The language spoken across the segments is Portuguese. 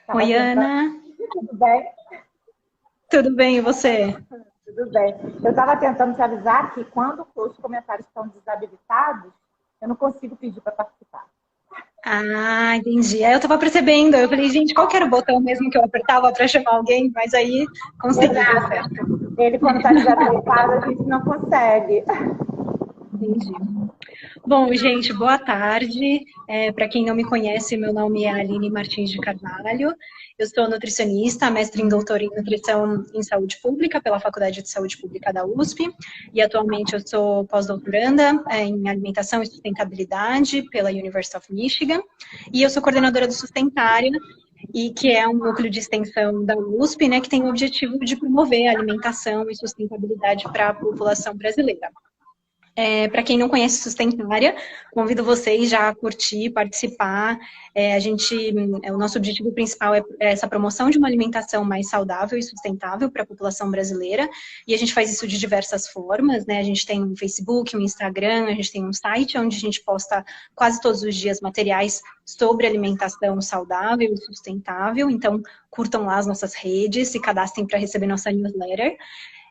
Estava Oi, tentando. Ana. Tudo bem? Tudo bem, e você? Tudo bem. Eu estava tentando te avisar que quando os comentários estão desabilitados, eu não consigo pedir para participar. Ah, entendi. Aí eu tava percebendo, eu falei, gente, qual que era o botão mesmo que eu apertava para chamar alguém? Mas aí consegui, deu Exato. certo. Ele, quando está desabilitado, a gente não consegue. Entendi. Bom, gente, boa tarde. Para quem não me conhece, meu nome é Aline Martins de Carvalho. Eu sou nutricionista, mestre em doutora em nutrição em saúde pública pela Faculdade de Saúde Pública da USP. E atualmente eu sou pós-doutoranda em alimentação e sustentabilidade pela University of Michigan. E eu sou coordenadora do Sustentária, e que é um núcleo de extensão da USP, né, que tem o objetivo de promover a alimentação e sustentabilidade para a população brasileira. Para quem não conhece Sustentária, convido vocês já a curtir, participar. O nosso objetivo principal é essa promoção de uma alimentação mais saudável e sustentável para a população brasileira. E a gente faz isso de diversas formas, né? A gente tem um Facebook, um Instagram, a gente tem um site onde a gente posta quase todos os dias materiais sobre alimentação saudável e sustentável. Então, curtam lá as nossas redes, se cadastrem para receber nossa newsletter.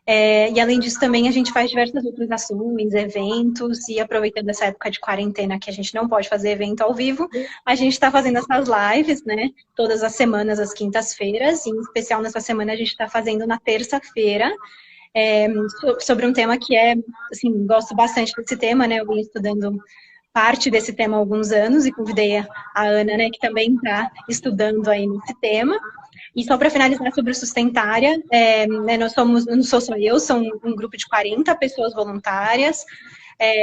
E além disso, também a gente faz diversas outras ações, eventos, e aproveitando essa época de quarentena que a gente não pode fazer evento ao vivo, a gente está fazendo essas lives, né? Todas as semanas, às quintas-feiras, e em especial nessa semana a gente está fazendo na terça-feira, é, sobre um tema que assim, gosto bastante desse tema, né? Eu vim estudando parte desse tema há alguns anos e convidei a Ana, né, que também está estudando aí nesse tema. E só para finalizar sobre o Sustentária, né, não sou só eu, são um grupo de 40 pessoas voluntárias,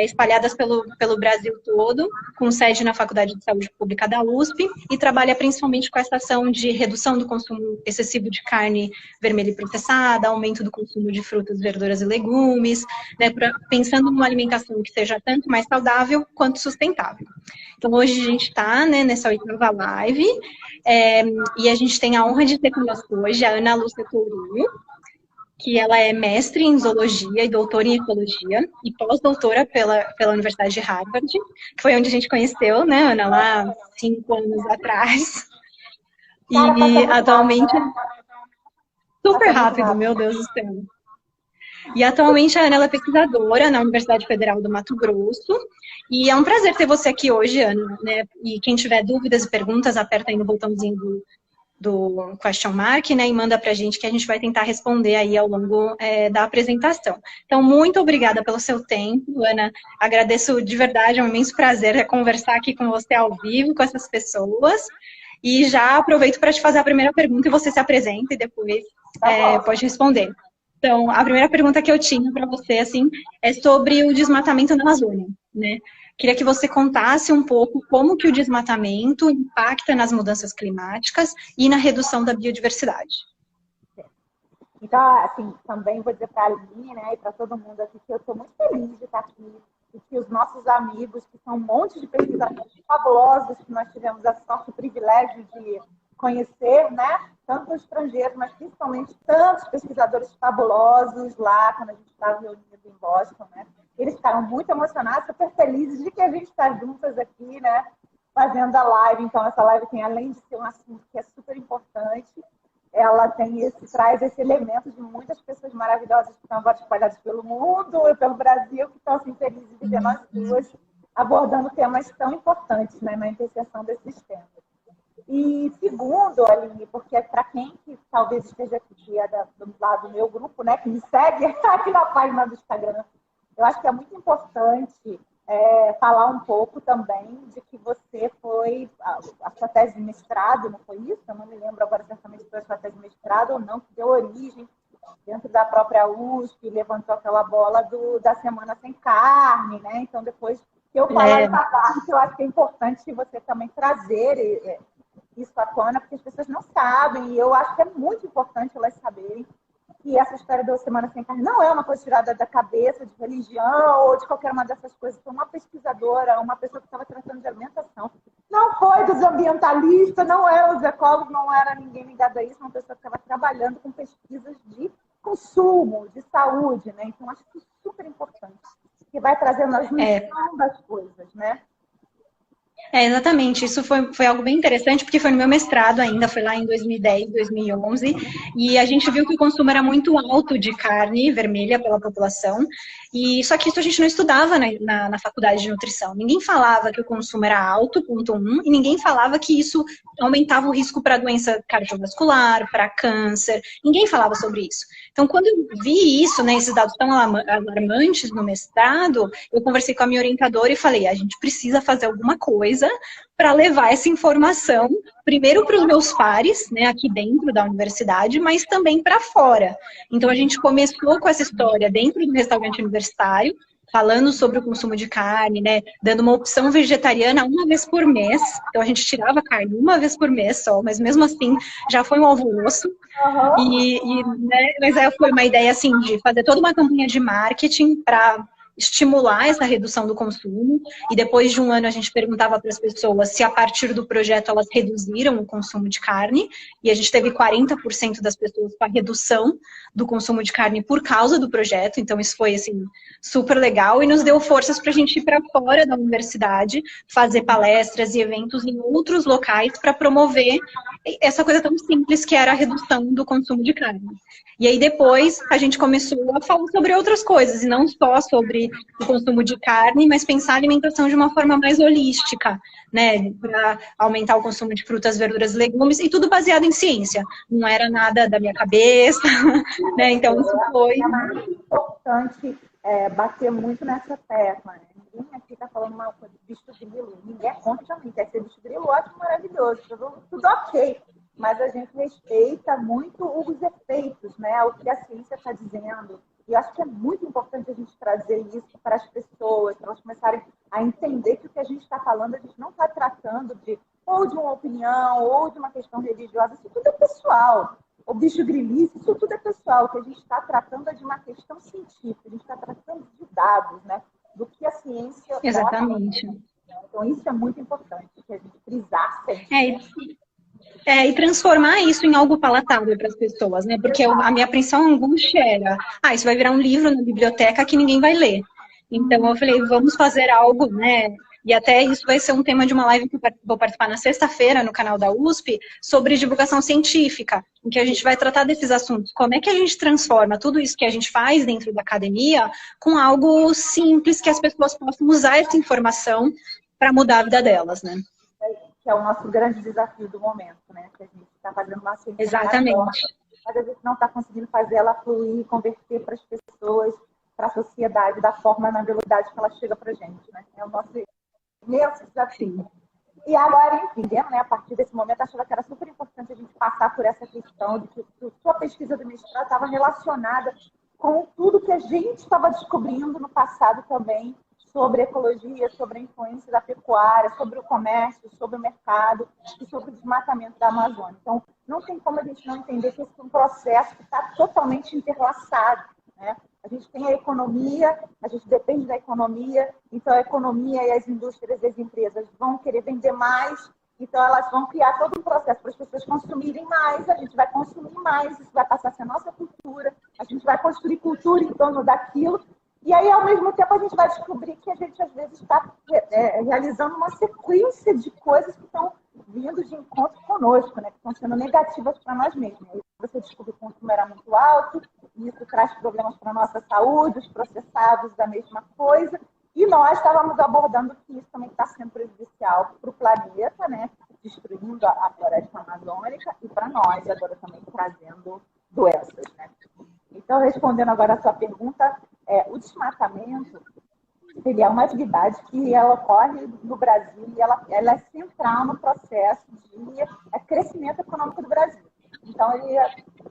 espalhadas pelo Brasil todo, com sede na Faculdade de Saúde Pública da USP, e trabalha principalmente com essa ação de redução do consumo excessivo de carne vermelha e processada, aumento do consumo de frutas, verduras e legumes, né, pensando numa alimentação que seja tanto mais saudável quanto sustentável. Então, hoje a gente está, né, nessa oitava live, e a gente tem a honra de ter conosco hoje a Ana Lúcia Tourinho, que ela é mestre em zoologia e doutora em ecologia e pós-doutora pela Universidade de Harvard, que foi onde a gente conheceu, né, Ana, lá 5 anos atrás. Cara, passa E muito rápido, atualmente, né? super Passa muito rápido, rápido. meu Deus do céu. E atualmente a Ana ela é pesquisadora na Universidade Federal do Mato Grosso. E é um prazer ter você aqui hoje, Ana, né? E quem tiver dúvidas e perguntas, aperta aí no botãozinho do question mark, né, e manda para a gente que a gente vai tentar responder aí ao longo da apresentação. Então, muito obrigada pelo seu tempo, Ana. Agradeço de verdade, é um imenso prazer conversar aqui com você ao vivo, com essas pessoas. E já aproveito para te fazer a primeira pergunta e você se apresenta e depois Tá bom. pode responder. Então, a primeira pergunta que eu tinha para você, assim, é sobre o desmatamento na Amazônia, né? Queria que você contasse um pouco como que o desmatamento impacta nas mudanças climáticas e na redução da biodiversidade. Então, assim, também vou dizer para a Aline, né, e para todo mundo aqui que eu estou muito feliz de estar aqui e que os nossos amigos, que são um monte de pesquisadores fabulosos que nós tivemos a sorte e o privilégio de conhecer, né, tanto os estrangeiros, mas principalmente tantos pesquisadores fabulosos lá, quando a gente estava reunido em Boston, né, eles ficaram muito emocionados, super felizes de que a gente está juntas aqui, né, fazendo a live. Então, essa live tem, além de ser um assunto que é super importante, ela traz esse elemento de muitas pessoas maravilhosas que estão agora espalhadas pelo mundo e pelo Brasil, que estão assim, felizes de ver nós duas abordando temas tão importantes, né, na interseção desses temas. E segundo, Aline, porque para quem que talvez esteja aqui do lado do meu grupo, né, que me segue aqui na página do Instagram, eu acho que é muito importante falar um pouco também de que você foi a sua tese de mestrado, não foi isso? Eu não me lembro agora exatamente se foi a sua tese de mestrado ou não, que deu origem dentro da própria USP, levantou aquela bola da Semana Sem Carne, né? Então, depois que eu falar essa parte, eu acho que é importante você também trazer isso à tona, porque as pessoas não sabem, e eu acho que é muito importante elas saberem que essa história da Semana Sem Carne não é uma coisa tirada da cabeça, de religião ou de qualquer uma dessas coisas. Foi uma pesquisadora, uma pessoa que estava tratando de alimentação. Não foi dos ambientalistas, não eram os ecólogos, não era ninguém ligado a isso, uma pessoa que estava trabalhando com pesquisas de consumo, de saúde, né? Então, acho que isso é super importante, que vai trazendo a junção das coisas, né? Exatamente. Isso foi algo bem interessante, porque foi no meu mestrado ainda, foi lá em 2010, 2011, e a gente viu que o consumo era muito alto de carne vermelha pela população, e só que isso a gente não estudava na faculdade de nutrição. Ninguém falava que o consumo era alto, ponto um, e ninguém falava que isso aumentava o risco para doença cardiovascular, para câncer, ninguém falava sobre isso. Então, quando eu vi isso, né, esses dados tão alarmantes no mestrado, eu conversei com a minha orientadora e falei, a gente precisa fazer alguma coisa para levar essa informação, primeiro para os meus pares, né, aqui dentro da universidade, mas também para fora. Então, a gente começou com essa história dentro do restaurante universitário, falando sobre o consumo de carne, né, dando uma opção vegetariana uma vez por mês. Então, a gente tirava carne uma vez por mês só, mas mesmo assim, já foi um alvoroço. Né, mas aí foi uma ideia, assim, de fazer toda uma campanha de marketing para estimular essa redução do consumo, e depois de um ano a gente perguntava para as pessoas se a partir do projeto elas reduziram o consumo de carne, e a gente teve 40% das pessoas com a redução do consumo de carne por causa do projeto, então isso foi, assim, super legal, e nos deu forças para a gente ir para fora da universidade, fazer palestras e eventos em outros locais para promover essa coisa tão simples que era a redução do consumo de carne. E aí depois a gente começou a falar sobre outras coisas, e não só sobre o consumo de carne, mas pensar a alimentação de uma forma mais holística, né, para aumentar o consumo de frutas, verduras, legumes, e tudo baseado em ciência. Não era nada da minha cabeça, né, então isso foi... É mais importante bater muito nessa tecla, né? Ninguém aqui está falando uma coisa de bicho grilo, ninguém é contra também, quer ser bicho grilo, ótimo, maravilhoso, tudo ok. Mas a gente respeita muito os efeitos, né? O que a ciência está dizendo. E eu acho que é muito importante a gente trazer isso para as pessoas, para elas começarem a entender que o que a gente está falando, a gente não está tratando ou de uma opinião, ou de uma questão religiosa, isso tudo é pessoal. O bicho grilice, isso tudo é pessoal. O que a gente está tratando é de uma questão científica, a gente está tratando de dados, né? Do que a ciência... Exatamente. Mostra. Então, isso é muito importante, que a gente frisar sempre. E transformar isso em algo palatável para as pessoas, né? Porque a minha apreensão, a angústia era, isso vai virar um livro na biblioteca que ninguém vai ler. Então eu falei, vamos fazer algo, né? E até isso vai ser um tema de uma live que eu vou participar na sexta-feira no canal da USP, sobre divulgação científica, em que a gente vai tratar desses assuntos. Como é que a gente transforma tudo isso que a gente faz dentro da academia com algo simples, que as pessoas possam usar essa informação para mudar a vida delas, né? Que é o nosso grande desafio do momento, né? Que a gente está fazendo uma ciência. Exatamente. Mas a gente não está conseguindo fazer ela fluir, converter para as pessoas, para a sociedade, da forma, na velocidade que ela chega para a gente, né? É o nosso imenso desafio. E agora, entendendo, né, a partir desse momento, achava que era super importante a gente passar por essa questão de que a sua pesquisa do mestrado estava relacionada com tudo que a gente estava descobrindo no passado também, sobre ecologia, sobre a influência da pecuária, sobre o comércio, sobre o mercado e sobre o desmatamento da Amazônia. Então, não tem como a gente não entender que esse é um processo que está totalmente interlaçado, né? A gente tem a economia, a gente depende da economia, então a economia e as indústrias e as empresas vão querer vender mais, então elas vão criar todo um processo para as pessoas consumirem mais, a gente vai consumir mais, isso vai passar a ser a nossa cultura, a gente vai construir cultura em torno daquilo. E aí, ao mesmo tempo, a gente vai descobrir que a gente, às vezes, está realizando uma sequência de coisas que estão vindo de encontro conosco, né? Que estão sendo negativas para nós mesmos. Aí você descobre que o consumo era muito alto, e isso traz problemas para a nossa saúde, os processados da mesma coisa. E nós estávamos abordando que isso também está sendo prejudicial para o planeta, né? Destruindo a floresta amazônica, e para nós, agora também trazendo doenças, né? Então, respondendo agora a sua pergunta, o desmatamento ele é uma atividade que ela ocorre no Brasil e ela é central no processo de crescimento econômico do Brasil. Então,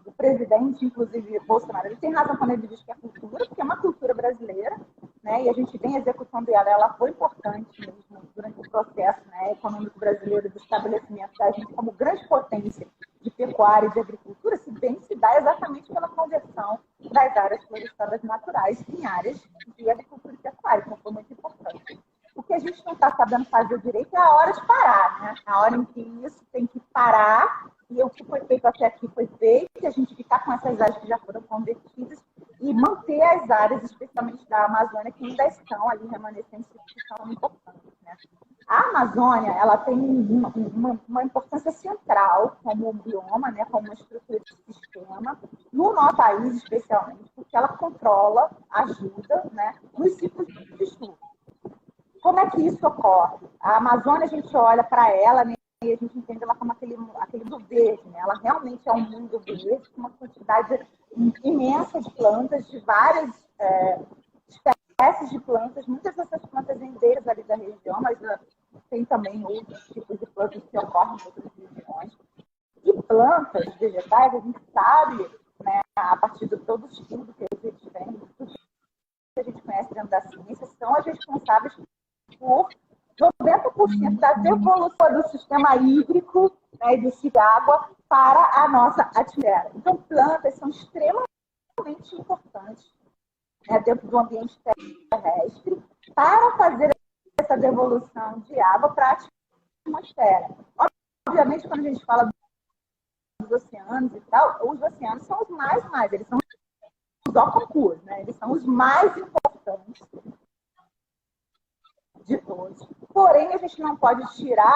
o presidente, inclusive Bolsonaro, ele tem razão quando ele diz que é cultura, porque é uma cultura brasileira, né? E a gente vem executando ela foi importante mesmo durante o processo, né, econômico brasileiro do estabelecimento da gente como grande potência de pecuária e de agricultura, se dá exatamente pela conversão das áreas florestadas naturais em áreas de agricultura e pecuária, então foi muito importante. O que a gente não está sabendo fazer direito é a hora de parar, né? A hora em que isso tem que parar, e o que foi feito até aqui foi feito, e a gente ficar com essas áreas que já foram convertidas e manter as áreas, especialmente da Amazônia, que ainda estão ali remanescentes, que são importantes, né? A Amazônia, ela tem uma importância central como um bioma, né, como uma estrutura de sistema, no nosso país especialmente, porque ela controla, ajuda, né, nos ciclos de chuva. Como é que isso ocorre? A Amazônia, a gente olha para ela, né, e a gente entende ela como aquele mundo verde, né? Ela realmente é um mundo verde, com uma quantidade imensa de plantas, de várias espécies de plantas, muitas dessas plantas endêmicas ali da região, mas tem também outros tipos de plantas que ocorrem em outras regiões. E plantas vegetais, a gente sabe, né, a partir de todo o estudo que a gente tem, tudo que a gente conhece dentro da ciência, são as responsáveis por 90% da devolução do sistema hídrico, né, e do ciclo de água para a nossa atmosfera. Então, plantas são extremamente importantes, né, dentro do ambiente terrestre para fazer essa devolução de água para a atmosfera. Obviamente, quando a gente fala dos oceanos e tal, os oceanos são os mais, eles são os concurso, né? Eles são os mais importantes de todos. Porém, a gente não pode tirar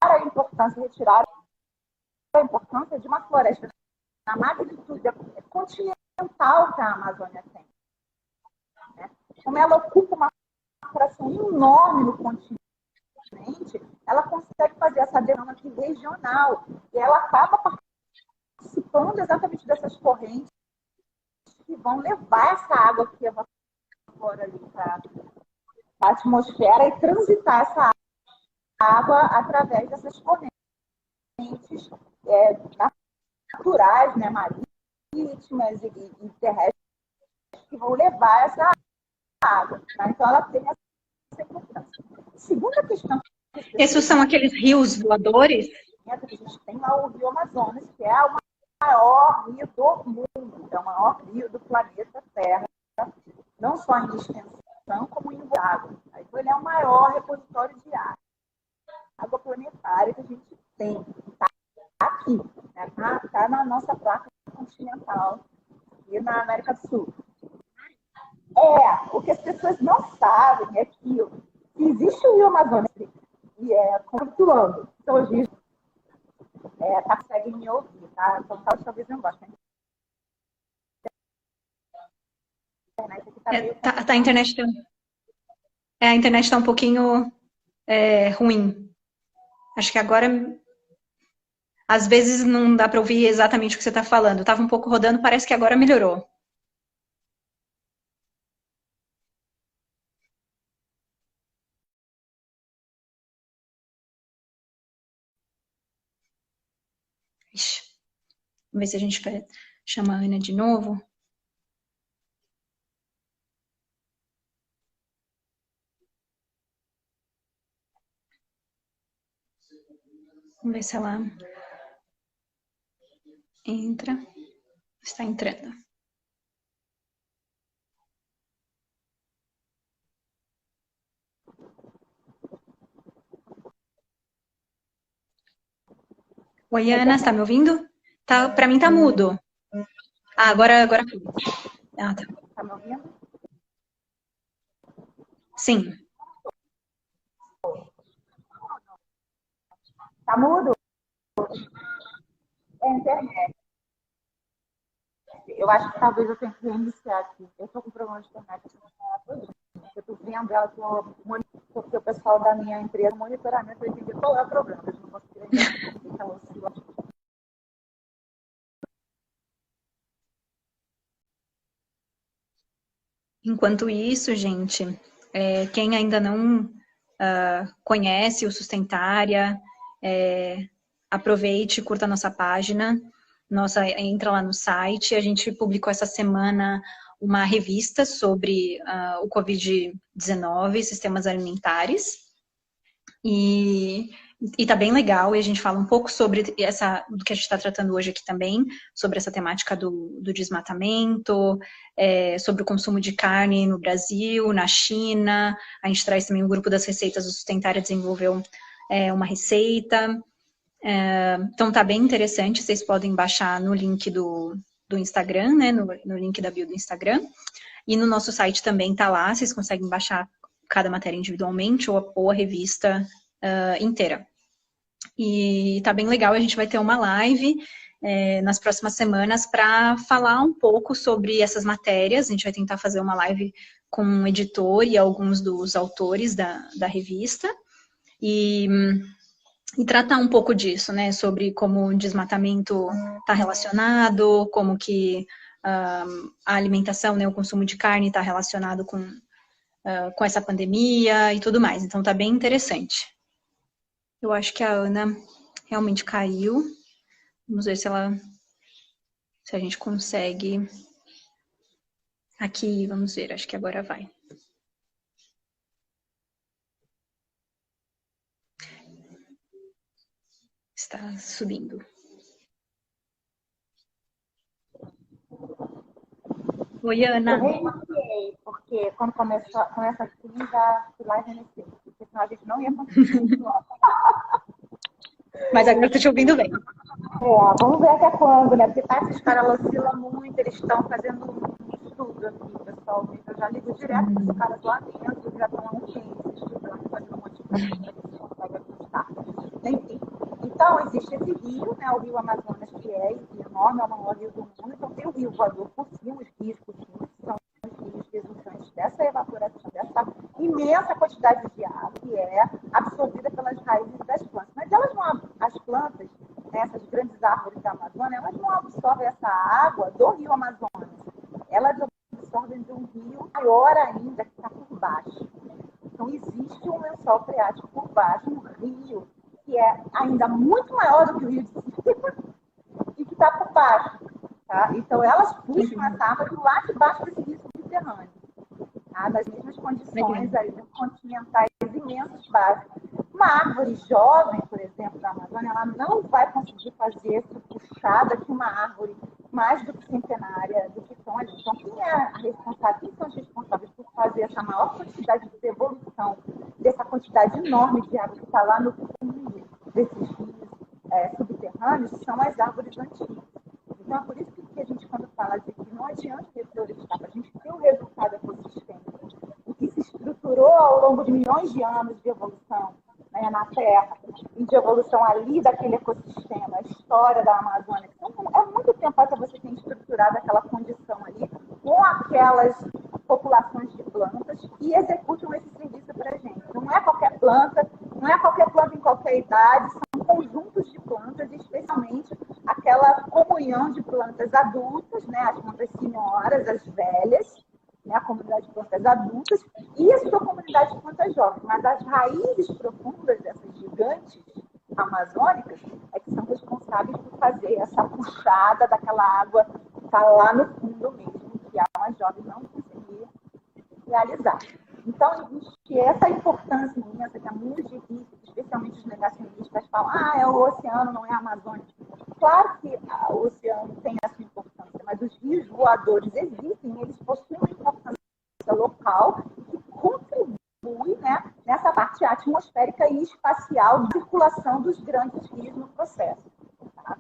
a importância, retirar a importância de uma floresta na magnitude continental que a Amazônia tem. Né? Como ela ocupa uma fração enorme no continente, ela consegue fazer essa demanda aqui regional e ela acaba participando exatamente dessas correntes que vão levar essa água que evapora ali para a atmosfera e transitar essa água através dessas correntes naturais, né, marítimas e terrestres que vão levar essa água. Tá? Então, ela tem essa importância. Segunda questão. Esses são aqueles rios voadores? A gente tem lá o Rio Amazonas, que é o maior rio do mundo, é o maior rio do planeta Terra, não só em extensão, como em água. Então, ele é o maior repositório de água planetária que a gente tem. Está aqui, está na nossa placa continental e na América do Sul. O que as pessoas não sabem é que existe o Rio Amazonas e flutuando. Então, hoje, consegue me ouvir, tá? Então, talvez não goste. A internet tá, a internet está um pouquinho ruim. Acho que agora, às vezes, não dá para ouvir exatamente o que você está falando. Estava um pouco rodando, parece que agora melhorou. Ixi. Vamos ver se a gente chama a Ana de novo. Vamos ver se ela entra. Está entrando. Oi, Ana, está me ouvindo? Tá, para mim tá mudo. Ah, agora foi. Ah, tá. Tá me ouvindo? Sim. Tá mudo? É a internet. Eu acho que talvez eu tenha que reiniciar aqui. Eu estou com problema de internet. Eu estou vendo ela porque o pessoal da minha empresa, monitoramento, vai entender qual é o problema. Eles não conseguiram entender. Então, Enquanto isso, gente, quem ainda não conhece o Sustentária, aproveite e curta a nossa página, entra lá no site. A gente publicou essa semana uma revista sobre o Covid-19, sistemas alimentares, e tá bem legal, e a gente fala um pouco sobre do que a gente está tratando hoje aqui também, sobre essa temática do desmatamento, sobre o consumo de carne no Brasil, na China. A gente traz também um grupo das receitas do Sustentária, desenvolveu uma receita. Então tá bem interessante, vocês podem baixar no link do Instagram, né, no link da bio do Instagram. E no nosso site também tá lá, vocês conseguem baixar cada matéria individualmente ou a revista inteira. E tá bem legal, a gente vai ter uma live nas próximas semanas para falar um pouco sobre essas matérias. A gente vai tentar fazer uma live com um editor e alguns dos autores da revista e tratar um pouco disso, né, sobre como o desmatamento está relacionado, como que a alimentação, né, o consumo de carne está relacionado com essa pandemia e tudo mais. Então tá bem interessante. Eu acho que a Ana realmente caiu. Vamos ver se a gente consegue. Aqui, vamos ver, acho que agora vai. Está subindo. Oi, Ana. Eu reiniciei, porque quando começa assim, já fui lá e reiniciei. Porque senão a gente não ia conseguir. Mas agora estou te ouvindo bem. Vamos ver até quando, né? Porque tá, esses caras oscilam muito, eles estão fazendo um estudo aqui, pessoal. Eu já ligo direto com os caras lá dentro, já estão há um tempo estudando, fazendo um monte de coisa para ver se consegue ajustar. Enfim. Então, existe esse rio, né? O rio Amazonas, que é enorme, é o maior rio do mundo. Então, tem o rio voador por cima, os rios por cima, que são os rios resultantes dessa evaporação, dessa imensa quantidade de água que é absorvida pelas raízes das plantas. Mas elas não, as plantas, essas grandes árvores da Amazônia, elas não absorvem essa água do rio Amazonas. Elas absorvem de um rio maior ainda, que está por baixo. Então, existe um lençol freático por baixo, um rio, que é ainda muito maior do que o rio de cima e que está por baixo. Tá? Então, elas puxam essa água do lado de baixo desse rio subterrâneo. Tá? Nas mesmas condições aí, continentais imensas baixas. Uma árvore jovem, por exemplo, da Amazônia, ela não vai conseguir fazer essa puxada que uma árvore mais do que centenária do que estão ali. Então, quem é a responsável, quem são os responsáveis por fazer essa maior quantidade de devolução dessa quantidade enorme de água que está lá no fundo desses rios subterrâneos são as árvores antigas. Então, é por isso que a gente, quando fala de que não adianta reflorestar, a gente tem um resultado ecossistêmico. O que se estruturou ao longo de milhões de anos de evolução, né, na Terra, e de evolução ali daquele ecossistema, a história da Amazônia. Então, é muito tempo até você ter estruturado aquela condição ali, com aquelas populações de plantas que executam esse serviço para a gente. Não é qualquer planta, não é qualquer planta em qualquer idade, são conjuntos de plantas, especialmente aquela comunhão de plantas adultas, né, as plantas senhoras, as velhas, né, a comunidade de plantas adultas, e a sua comunidade de plantas jovens. Mas as raízes profundas dessas gigantes amazônicas é que são responsáveis por fazer essa puxada daquela água que está lá no fundo mesmo, que as jovens não conseguiram realizar. Então, existe essa importância imensa que a multirícia, especialmente os negacionistas, falam: é o oceano, não é a Amazônia. Claro que o oceano tem essa importância, mas os rios voadores existem, eles possuem uma importância local que contribui, né, nessa parte atmosférica e espacial de circulação dos grandes rios no processo. Tá?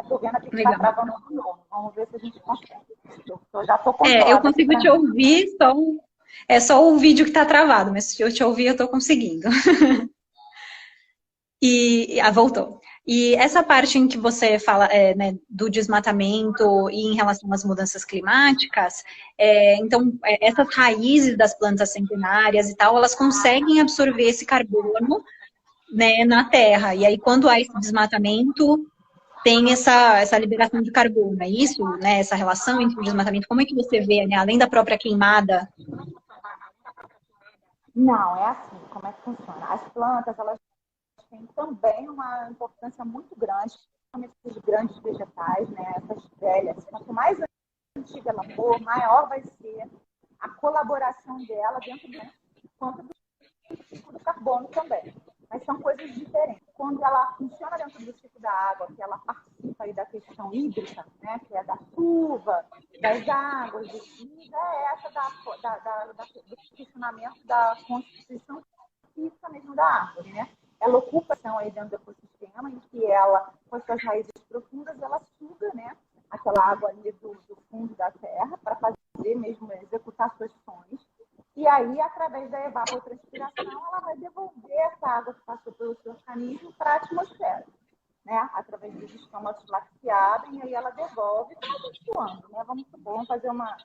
Estou vendo aqui que está travando de novo. Vamos ver se a gente consegue. Eu já estou controlando. Eu consigo te ouvir, é só o vídeo que está travado, mas se eu te ouvir, eu estou conseguindo. Voltou. E essa parte em que você fala né, do desmatamento e em relação às mudanças climáticas, então, essas raízes das plantas centenárias e tal, elas conseguem absorver esse carbono, né, na terra. E aí, quando há esse desmatamento, tem essa liberação de carbono, é isso? Né, essa relação entre o desmatamento, como é que você vê, né, além da própria queimada? Não, é assim, como é que funciona? As plantas, elas têm também uma importância muito grande, principalmente esses grandes vegetais, né, essas velhas. Quanto mais antiga ela for, maior vai ser a colaboração dela dentro quanto do carbono também. Mas são coisas diferentes. Quando ela funciona dentro do ciclo da água, que ela participa aí da questão hídrica, né, que é da chuva, das águas, é essa do funcionamento da constituição física mesmo da árvore, né? Ela ocupa aí dentro do ecossistema, em que ela, com as suas raízes profundas, ela suga, né, aquela água ali do fundo da terra para fazer mesmo, executar suas funções. E aí, através da evapotranspiração, ela vai devolver essa água que passou pelo seu organismo para a atmosfera, né? Através dos estômagos laxeados, e aí ela devolve, está suando, né? Vamos fazer uma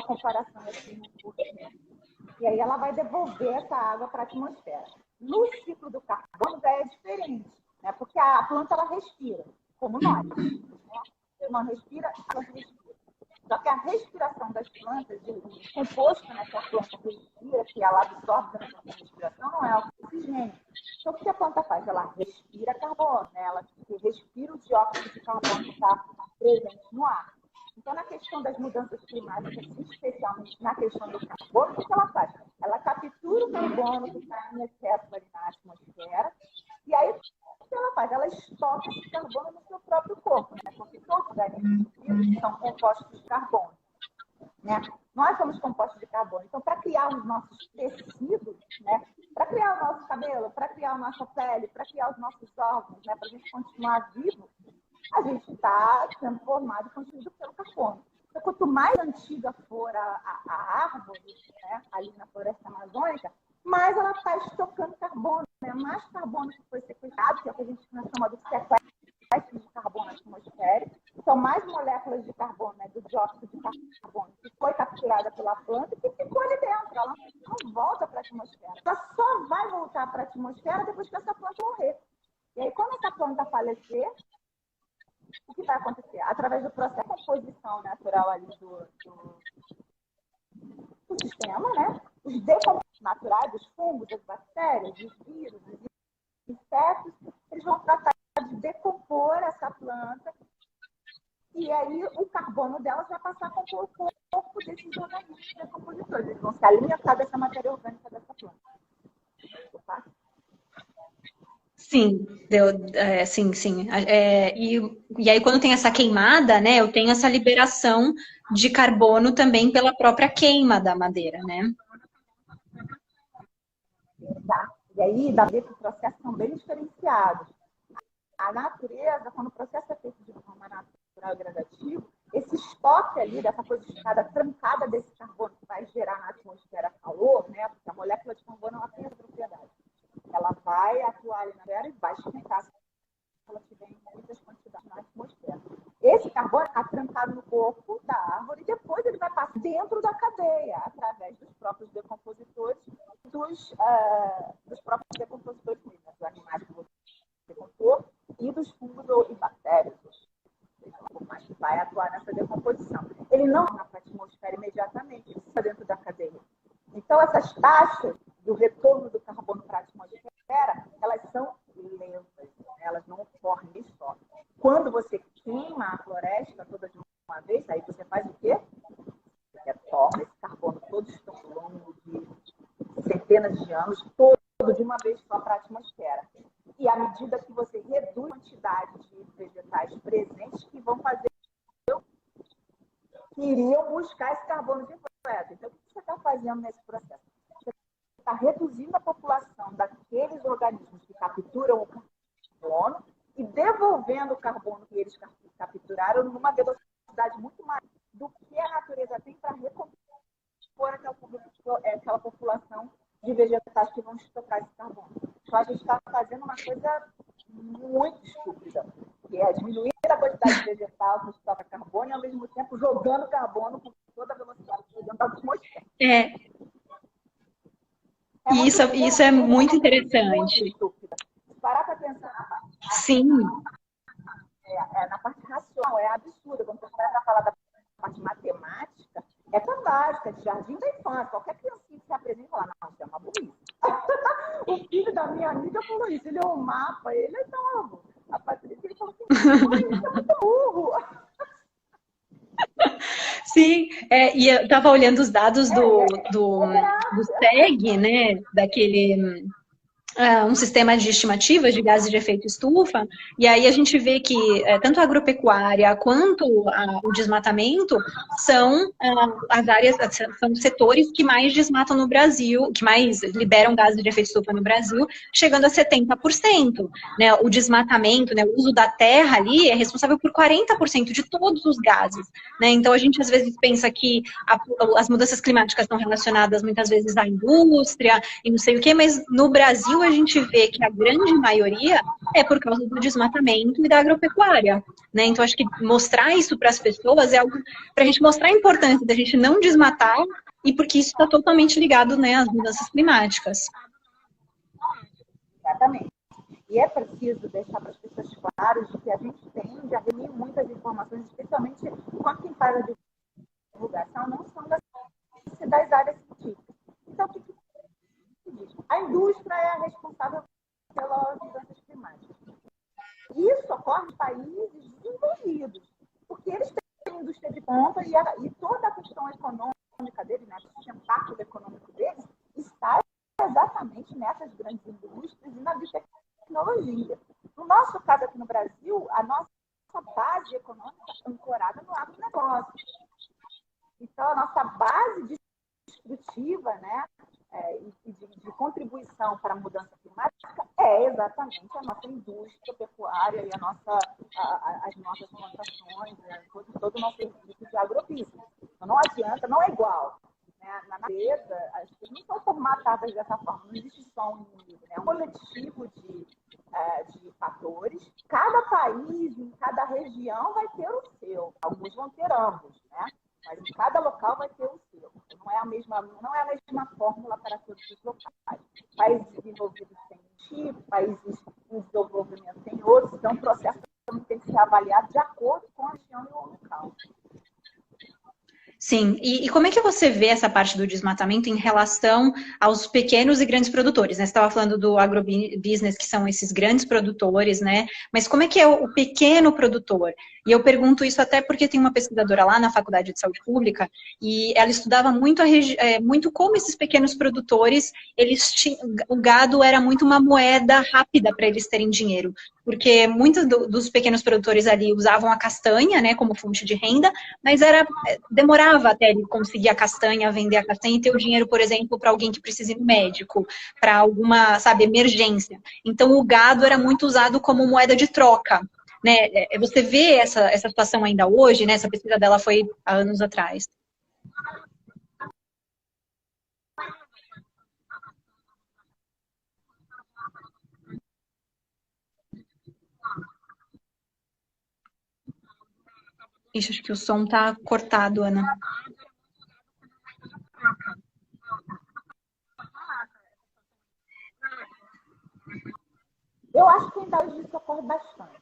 comparação assim no curso. E aí ela vai devolver essa água para a atmosfera. No ciclo do carbono já é diferente, né? Porque a planta ela respira, como nós. Né? Não respira, a planta respira. Só que a respiração das plantas, o composto, né, que a planta respira, que ela absorve na respiração, não é oxigênio. Então, o que a planta faz? Ela respira carbono, né? Ela respira o dióxido de carbono que está presente no ar. Então, na questão das mudanças climáticas, especialmente na questão do carbono, o que ela faz? Ela captura o carbono que está em excesso ali na atmosfera, e aí o que ela faz? Ela estoca esse carbono no seu próprio corpo, né? Porque todos os organismos vivos são compostos de carbono. Né? Nós somos compostos de carbono. Então, para criar os nossos tecidos, né? Para criar o nosso cabelo, para criar a nossa pele, para criar os nossos órgãos, né? Para a gente continuar vivo, a gente está sendo formado e construído pelo carbono. Então, quanto mais antiga for a árvore, né? Ali na floresta amazônica, mais ela está estocando carbono, né? Mais carbono que foi sequestrado, que é o que a gente chama de sequestro de carbono atmosférico. São mais moléculas de carbono, né? Do dióxido de carbono, que foi capturada pela planta e que ficou ali dentro. Ela não volta para a atmosfera. Ela só vai voltar para a atmosfera depois que essa planta morrer. E aí, quando essa planta falecer, o que vai acontecer? Através do processo de composição natural ali do sistema, né? Os decompositores naturais, os fungos, as bactérias, os vírus, os insetos, eles vão tratar de decompor essa planta e aí o carbono delas vai passar para o corpo desses organismos decompositores. Eles vão se alimentar dessa matéria orgânica dessa planta. Tá? Sim, sim. E aí, quando tem essa queimada, né, eu tenho essa liberação de carbono também pela própria queima da madeira, né? Tá. E aí, dá ver que os processos são bem diferenciados. A natureza, quando o processo é feito de forma natural e gradativa, esse estoque ali, dessa coisa estada trancada desse carbono que vai gerar na atmosfera calor, né? Porque a molécula de carbono ela tem essa propriedade. Ela vai atuar ali na atmosfera e vai esquentar se ela tiver em muitas quantidades na atmosfera. Esse carbono está trancado no corpo da árvore e depois ele vai passar dentro da cadeia, através dos próprios decompositores, dos próprios decompositores mesmo, dos animais que você decompor e dos fungos e bactérias, mas que vai atuar nessa decomposição. Ele não vai para a atmosfera imediatamente, ele está dentro da cadeia. Então, essas taxas do retorno do carbono para a atmosfera, elas são lentas, elas não ocorrem só. Quando você queima a floresta toda de uma vez, aí você faz o quê? Você retorna esse carbono todo ao longo de centenas de anos, todo de uma vez só para a atmosfera. E à medida que você reduz a quantidade de vegetais presentes que vão fazer, que iriam buscar esse carbono de volta. Então, o que você está fazendo nesse processo? Você está reduzindo a população daqueles organismos que capturam o carbono e devolvendo o carbono que eles capturaram numa velocidade muito maior do que a natureza tem para recompor aquela população de vegetais que vão estocar esse carbono. Então, a gente está fazendo uma coisa muito estúpida, que é diminuir a quantidade de vegetal que estoca carbono e, ao mesmo tempo, jogando carbono com toda a velocidade dentro da atmosfera. Isso é muito interessante. Se parar para pensar Sim. Na parte racional, é absurda. Quando você começa a falar da parte matemática, é tão básica, de jardim da infância. Qualquer criancinha que se apresenta e fala, não, isso é uma burrice. O filho da minha amiga falou isso, ele é um mapa, ele é novo. A Patrícia ele falou assim, isso é muito burro. Sim, e eu estava olhando os dados do SEG, né, um sistema de estimativas de gases de efeito estufa, e aí a gente vê que tanto a agropecuária quanto o desmatamento são as áreas, são os setores que mais desmatam no Brasil, que mais liberam gases de efeito estufa no Brasil, chegando a 70%. Né? O desmatamento, né, o uso da terra ali é responsável por 40% de todos os gases. Né? Então a gente às vezes pensa que as mudanças climáticas estão relacionadas muitas vezes à indústria e não sei o quê, mas no Brasil a gente vê que a grande maioria é por causa do desmatamento e da agropecuária, né? Então, acho que mostrar isso para as pessoas é algo para a gente mostrar a importância da gente não desmatar e porque isso está totalmente ligado, né, às mudanças climáticas. Exatamente. E é preciso deixar para as pessoas claras que a gente tende a reunir muitas informações, especialmente quando quem faz a divulgação não são das áreas científicas. Então, o que diz? A indústria é a responsável pelas mudanças climáticas. Isso ocorre em países desenvolvidos, porque eles têm indústria de ponta e toda a questão econômica deles, né, o impacto econômico deles, está exatamente nessas grandes indústrias e na biotecnologia. No nosso caso aqui no Brasil, a nossa base econômica é ancorada no agronegócio. Então, a nossa base destrutiva, né, de contribuição para a mudança climática é exatamente a nossa indústria pecuária e as nossas plantações, né, todo o nosso serviço de agrobusiness. Então, não adianta, não é igual. Né? Na natureza, as coisas não são formatadas dessa forma, não existe só um inimigo, né? É um coletivo de fatores. Cada país, em cada região, vai ter o seu. Alguns vão ter ambos, né? Mas em cada local vai ter o seu. Não é a mesma fórmula para todos os locais. Países desenvolvidos têm um tipo, países em desenvolvimento têm outros, então o processo tem que ser avaliado de acordo com a região e o local. Sim, e como é que você vê essa parte do desmatamento em relação aos pequenos e grandes produtores, né? Você estava falando do agrobusiness, que são esses grandes produtores, né? Mas como é que é o pequeno produtor? E eu pergunto isso até porque tem uma pesquisadora lá na Faculdade de Saúde Pública e ela estudava muito como esses pequenos produtores, o gado era muito uma moeda rápida para eles terem dinheiro, porque muitos dos pequenos produtores ali usavam a castanha, né, como fonte de renda, mas demorava até ele conseguir a castanha, vender a castanha e ter o dinheiro, por exemplo, para alguém que precisa ir no médico, para alguma, sabe, emergência. Então, o gado era muito usado como moeda de troca. Né? Você vê essa situação ainda hoje, né? Essa pesquisa dela foi há anos atrás. Ixi, acho que o som tá cortado, Ana. Eu acho que ainda hoje isso ocorre bastante.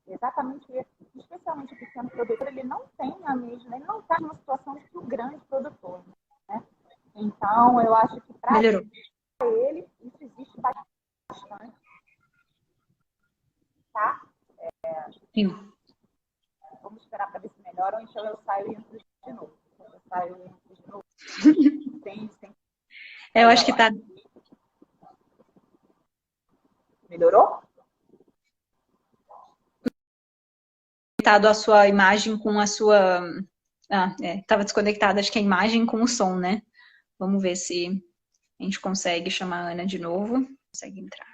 Exatamente, especialmente o pequeno produtor, ele não tem a mesma, ele não está numa situação que o grande produtor. Né? Então, eu acho que para ele, isso existe bastante. Tá? Sim. Vamos esperar para ver se melhora, ou então eu saio e entro de novo. Eu saio e entro de novo. Eu acho que tá. Melhorou? A sua imagem com a sua. Estava desconectada, acho que a imagem com o som, né? Vamos ver se a gente consegue chamar a Ana de novo. Consegue entrar.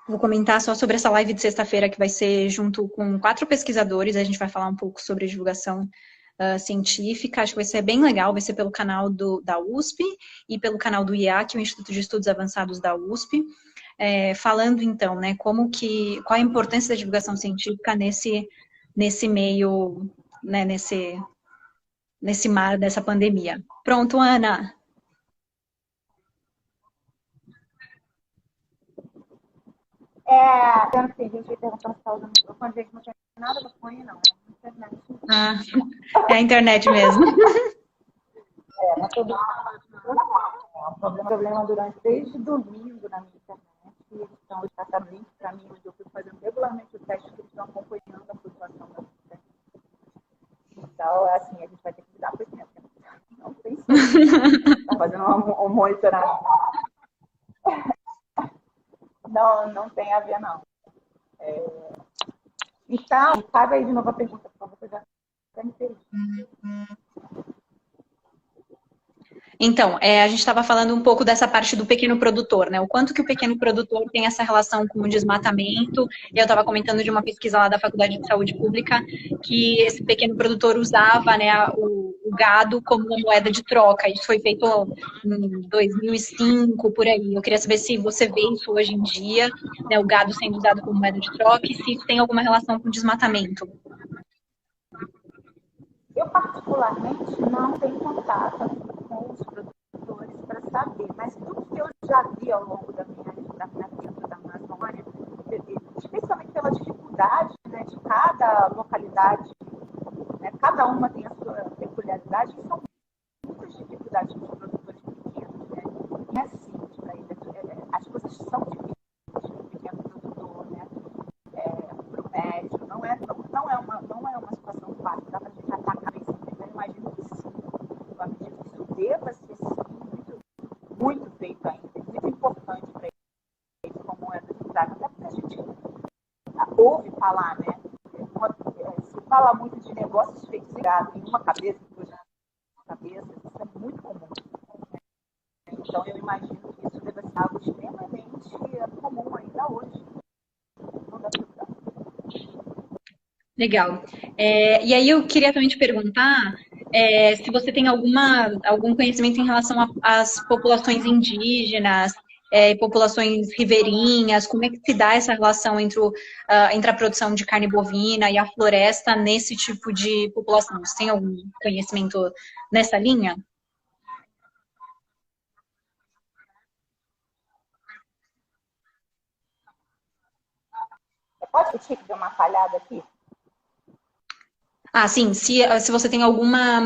Vou comentar só sobre essa live de sexta-feira, que vai ser junto com 4 pesquisadores. A gente vai falar um pouco sobre divulgação científica. Acho que vai ser bem legal. Vai ser pelo canal da USP e pelo canal do IAC, o Instituto de Estudos Avançados da USP. Falando, então, né, qual a importância da divulgação científica nesse meio, né, nesse mar dessa pandemia. Pronto, Ana. Tem gente aí perguntando se está usando o microfone, gente, não tem nada no fone, não. É a internet. É a internet mesmo. Mas todo um problema desde domingo na minha internet. Eles estão passando link para mim, onde eu fui fazendo regularmente o teste, que eles estão acompanhando a flutuação da internet. Então, assim, a gente vai ter que lidar com isso mesmo. fazendo um monitoramento. Não tem a ver, não. Então, cabe aí de novo a pergunta, por favor, já me perdi. Então, a gente estava falando um pouco dessa parte do pequeno produtor, né? O quanto que o pequeno produtor tem essa relação com o desmatamento. Eu estava comentando de uma pesquisa lá da Faculdade de Saúde Pública que esse pequeno produtor usava, né, o gado como uma moeda de troca. Isso foi feito em 2005, por aí. Eu queria saber se você vê isso hoje em dia, né, o gado sendo usado como moeda de troca e se isso tem alguma relação com o desmatamento. Eu, particularmente, não tenho contato com os produtores para saber, mas tudo que eu já vi ao longo da minha vida da Amazônia, especialmente pela dificuldade, né, de cada localidade, né, cada uma tem a sua peculiaridade, e são muitas dificuldades dos produtores pequenos. Né? Não é simples para eles, as coisas são difíceis para o pequeno produtor, né? Para o médio, não é uma situação fácil, dá para a gente atacar isso, eu imagino que sim, eu acredito que isso deva ser sim, muito feito ainda, muito importante para eles como moeda de troca, até porque a gente ouve falar, né? Se fala muito de negócios feitos em gado, em uma cabeça, em duas cabeças, isso é muito comum. Então eu imagino que isso deve ser algo extremamente comum ainda hoje. Não dá para. Legal. E aí eu queria também te perguntar se você tem algum conhecimento em relação às populações indígenas, populações ribeirinhas, como é que se dá essa relação entre a produção de carne bovina e a floresta nesse tipo de população? Você tem algum conhecimento nessa linha? Pode repetir que deu uma falhada aqui? Ah, sim, se você tem alguma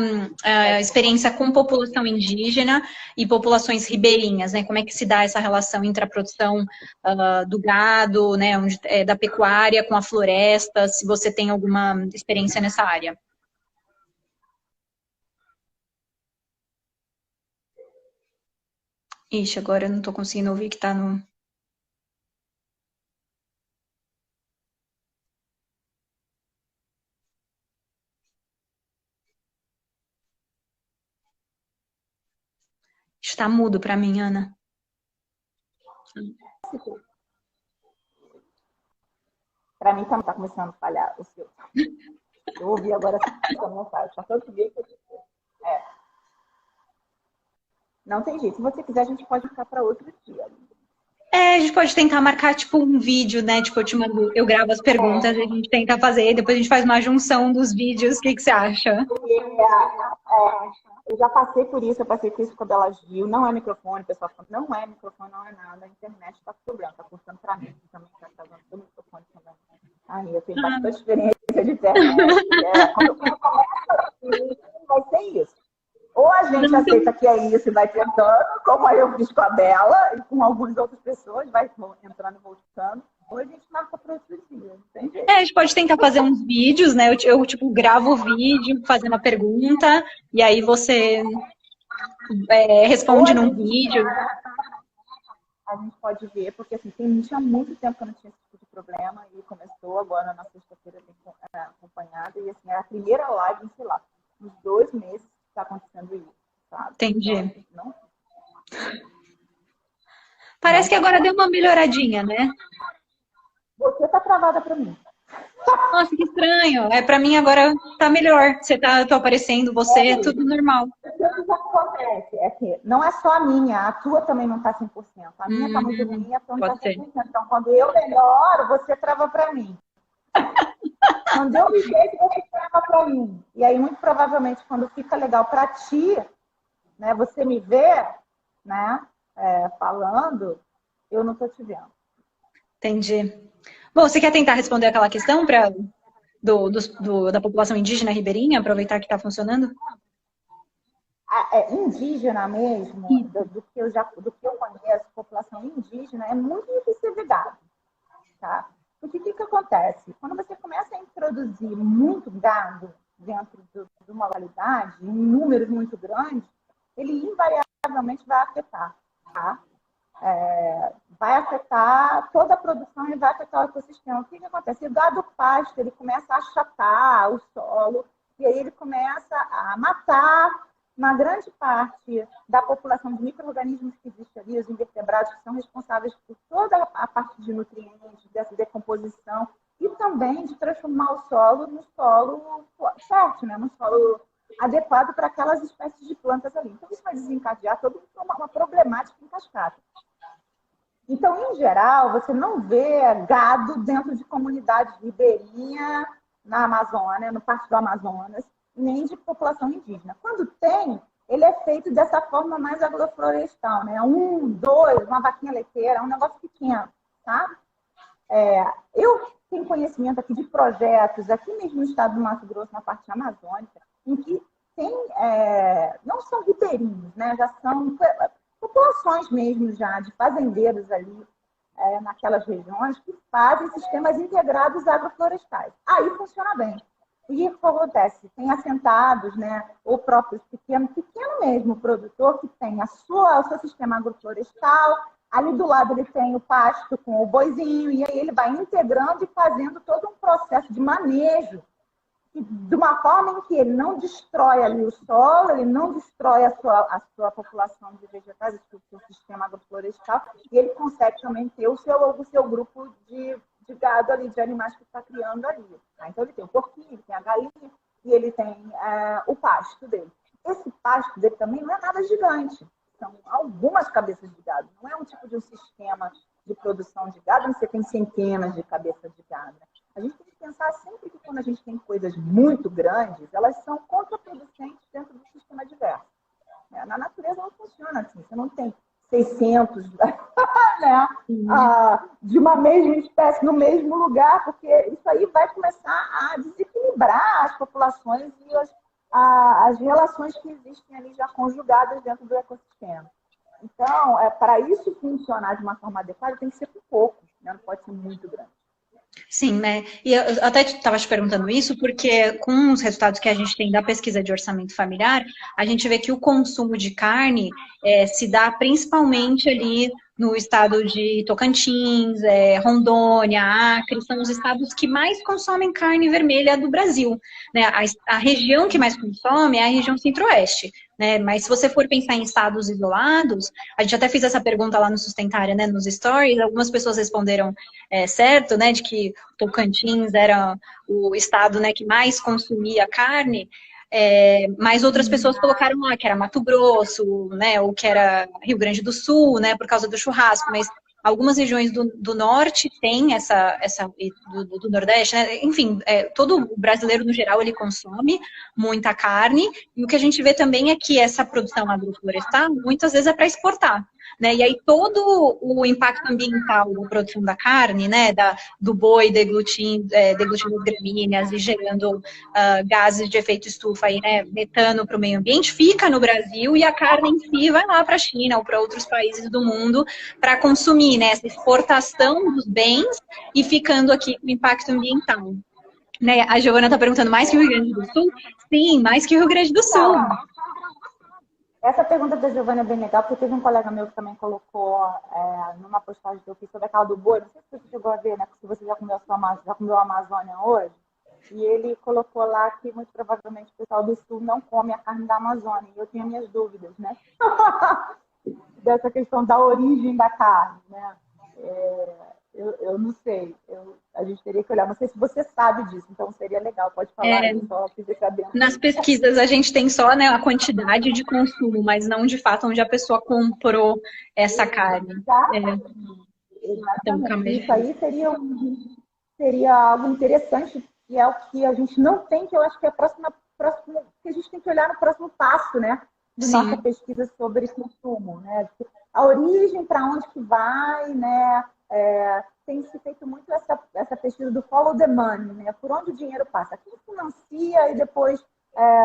experiência com população indígena e populações ribeirinhas, né? Como é que se dá essa relação entre a produção do gado, né, da pecuária com a floresta, se você tem alguma experiência nessa área? Ixi, agora eu não estou conseguindo ouvir que está no... Está mudo para mim, Ana. Para mim também está começando a falhar o seu. Eu ouvi agora essa mensagem. Tanto que não tem jeito. Se você quiser, a gente pode ficar para outro dia. A gente pode tentar marcar, tipo, um vídeo, né? Tipo, eu gravo as perguntas, a gente tenta fazer, depois a gente faz uma junção dos vídeos. O que você acha? Eu já passei por isso, com a Bela Gil. Não é microfone, o pessoal falando, não é microfone, não é nada. A internet está cobrando, está custando para mim. Também está usando o microfone também. Aí eu tenho bastante experiência de internet. Quando começa assim, vai ser isso. Ou a gente aceita que é isso e vai tentando, como eu fiz com a Bela e com algumas outras pessoas, vai entrando e voltando, ou a gente marca para outro dia. A gente pode tentar fazer uns vídeos, né? Eu tipo, gravo o vídeo fazendo a pergunta, e aí você responde num vídeo. A gente pode ver, porque assim, tinha muito tempo que eu não tinha esse tipo de problema e começou agora na sexta-feira acompanhada, e assim, é a primeira live, sei lá, uns 2 meses que está acontecendo isso, sabe? Entendi. Então, Parece que agora deu uma melhoradinha, né? Você tá travada para mim. Nossa, que estranho. Para mim agora tá melhor. Eu tô aparecendo, você, tudo normal. O que acontece é que não é só a minha, a tua também não tá 100%. A minha tá muito ruim, a tua não tá 100%. Então, quando eu melhoro, você trava para mim. Quando eu me vejo, você trava para mim. E aí, muito provavelmente, quando fica legal para ti, né, você me vê, né, falando, eu não tô te vendo. Entendi. Bom, você quer tentar responder aquela questão da população indígena ribeirinha, aproveitar que está funcionando? Indígena mesmo, do que eu conheço, população indígena, é muito difícil de gado. Tá? Porque o que acontece? Quando você começa a introduzir muito gado dentro de uma localidade, em números muito grandes, ele invariavelmente invariavelmente vai afetar, tá? Vai afetar toda a produção e vai afetar o ecossistema. O que acontece? O gado pasto, ele começa a achatar o solo e aí ele começa a matar uma grande parte da população de micro-organismos que existe ali, os invertebrados, que são responsáveis por toda a parte de nutrientes, dessa decomposição, e também de transformar o solo num solo fértil, né? Num solo adequado para aquelas espécies de plantas ali. Então, isso vai desencadear toda uma problemática em cascata. Então, em geral, você não vê gado dentro de comunidades ribeirinhas na Amazônia, no Parque do Amazonas, nem de população indígena. Quando tem, ele é feito dessa forma mais agroflorestal, né? 1, 2, uma vaquinha leiteira, um negócio pequeno, tá? Eu tenho conhecimento aqui de projetos, aqui mesmo no estado do Mato Grosso, na parte amazônica, em que tem, não são ribeirinhos, né? Já são populações mesmo já, de fazendeiros ali, naquelas regiões, que fazem sistemas integrados agroflorestais. Aí funciona bem. E o que acontece? Tem assentados, né, ou próprios pequeno mesmo, produtor que tem o seu sistema agroflorestal, ali do lado ele tem o pasto com o boizinho, e aí ele vai integrando e fazendo todo um processo de manejo, de uma forma em que ele não destrói ali o solo, ele não destrói a sua população de vegetais, o seu sistema agroflorestal, e ele consegue também ter o seu grupo de gado ali, de animais que está criando ali. Tá? Então ele tem o porquinho, ele tem a galinha e ele tem o pasto dele. Esse pasto dele também não é nada gigante. São algumas cabeças de gado. Não é um tipo de um sistema de produção de gado onde você tem centenas de cabeças de gado. A gente tem que pensar sempre que quando a gente tem coisas muito grandes, elas são contraproducentes dentro do sistema diverso. Na natureza não funciona assim. Você não tem 600 né, de uma mesma espécie no mesmo lugar, porque isso aí vai começar a desequilibrar as populações e as relações que existem ali já conjugadas dentro do ecossistema. Então, para isso funcionar de uma forma adequada, tem que ser com pouco, né? Não pode ser muito grande. Sim, né? E eu até estava te perguntando isso porque com os resultados que a gente tem da pesquisa de orçamento familiar, a gente vê que o consumo de carne se dá principalmente ali no estado de Tocantins, Rondônia, Acre, são os estados que mais consomem carne vermelha do Brasil, né? A região que mais consome é a região centro-oeste, né? Mas se você for pensar em estados isolados, a gente até fez essa pergunta lá no Sustentária, né, nos stories, algumas pessoas responderam certo, né, de que Tocantins era o estado, né, que mais consumia carne, mas outras pessoas colocaram lá que era Mato Grosso, né, ou que era Rio Grande do Sul, né, por causa do churrasco, mas algumas regiões do norte têm do nordeste, né? Enfim, todo brasileiro no geral ele consome muita carne, e o que a gente vê também é que essa produção agroflorestal muitas vezes é para exportar, né? E aí todo o impacto ambiental da produção da carne, né, do boi deglutindo as gramíneas e gerando gases de efeito estufa, aí, né, metano para o meio ambiente, fica no Brasil e a carne em si vai lá para a China ou para outros países do mundo para consumir, né, essa exportação dos bens e ficando aqui com impacto ambiental. Né? A Giovana está perguntando, mais que o Rio Grande do Sul? Sim, mais que o Rio Grande do Sul. Essa pergunta da Giovana é bem legal, porque teve um colega meu que também colocou numa postagem que eu fiz sobre aquela do boi, não sei se você chegou a ver, né? Se você já comeu a Amazônia hoje, e ele colocou lá que muito provavelmente o pessoal do Sul não come a carne da Amazônia, e eu tenho minhas dúvidas, né? Dessa questão da origem da carne, né? Eu não sei, a gente teria que olhar. Não sei se você sabe disso, então seria legal, pode falar aí, só fiquei sabendo. Nas pesquisas a gente tem só, né, a quantidade de consumo, mas não de fato onde a pessoa comprou essa carne. Exatamente. Isso aí seria algo interessante, e é o que a gente não tem, que eu acho que é próximo que a gente tem que olhar no próximo passo, né? De nossa pesquisa sobre consumo, né? A origem, para onde que vai, né? Tem se feito muito essa pesquisa do follow the money, né? Por onde o dinheiro passa. Quem financia e depois